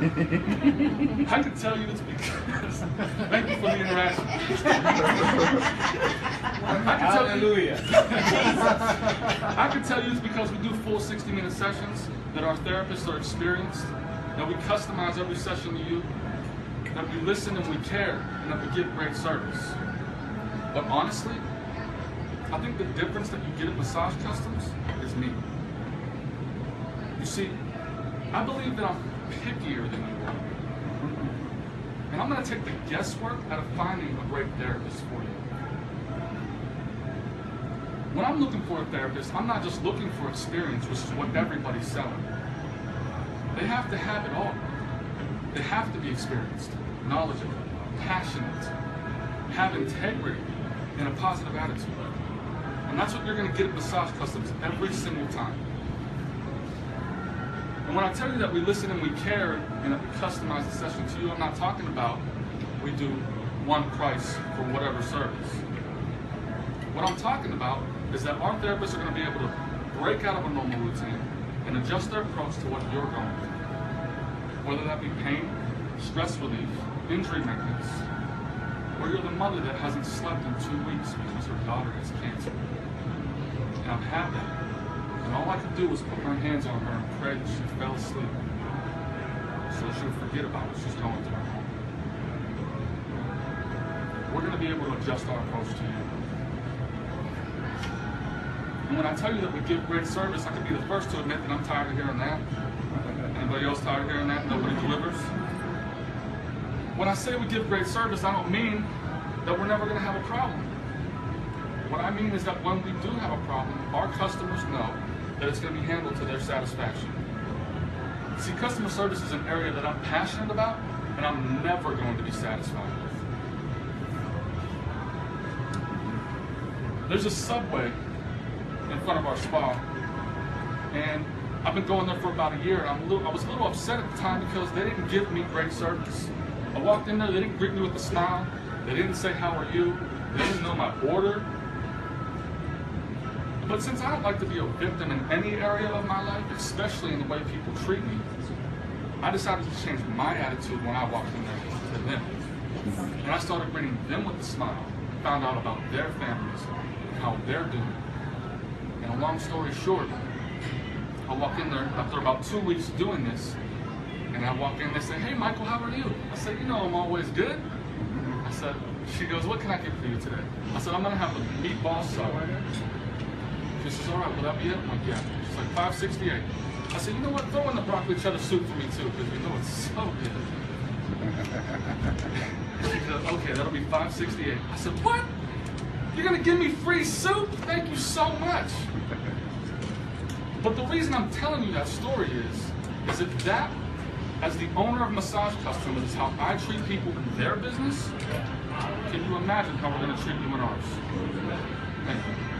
I can tell you it's because, thank you for the interaction. Hallelujah. I can tell you it's because we do full 60-minute sessions, that our therapists are experienced, that we customize every session to you, that we listen and we care, and that we give great service. But honestly, I think the difference that you get at Massage Customs is me. You see, I believe that I'm pickier than you are. And I'm going to take the guesswork out of finding a great therapist for you. When I'm looking for a therapist, I'm not just looking for experience, which is what everybody's selling. They have to have it all. They have to be experienced, knowledgeable, passionate, have integrity, and a positive attitude. And that's what you're going to get at Massage Customs every single time. And when I tell you that we listen and we care and that we customize the session to you, I'm not talking about we do one price for whatever service. What I'm talking about is that our therapists are going to be able to break out of a normal routine and adjust their approach to what you're going through. Whether that be pain, stress relief, injury maintenance, or you're the mother that hasn't slept in 2 weeks because her daughter has cancer. And I've had that. And all I could do was put my hands on her and pray that she fell asleep so that she would forget about what she's going through. We're going to be able to adjust our approach to you. And when I tell you that we give great service, I could be the first to admit that I'm tired of hearing that. Anybody else tired of hearing that? Nobody delivers? When I say we give great service, I don't mean that we're never going to have a problem. What I mean is that when we do have a problem, our customers know that it's going to be handled to their satisfaction. See, customer service is an area that I'm passionate about, and I'm never going to be satisfied with. There's a Subway in front of our spa, and I've been going there for about a year, and I was a little upset at the time because they didn't give me great service. I walked in there, they didn't greet me with a smile, they didn't say, "How are you?" They didn't know my order. But since I don't like to be a victim in any area of my life, especially in the way people treat me, I decided to change my attitude when I walked in there to them. And I started greeting them with a smile, found out about their families, and how they're doing. And a long story short, I walk in there after about 2 weeks doing this, and I walk in, they say, "Hey Michael, how are you?" I said, "You know I'm always good." I said, she goes, "What can I get for you today?" I said, "I'm gonna have a meatball sub." She says, "All right, will that be it?" I'm like, "Yeah." She's like, $5.68. I said, "You know what, throw in the broccoli cheddar soup for me too, because you know it's so good." She goes, "Okay, that'll be $5.68. I said, "What? You're gonna give me free soup? Thank you so much." But the reason I'm telling you that story is that as the owner of Massage Customs is how I treat people in their business, can you imagine how we're going to treat you in ours? Thank you.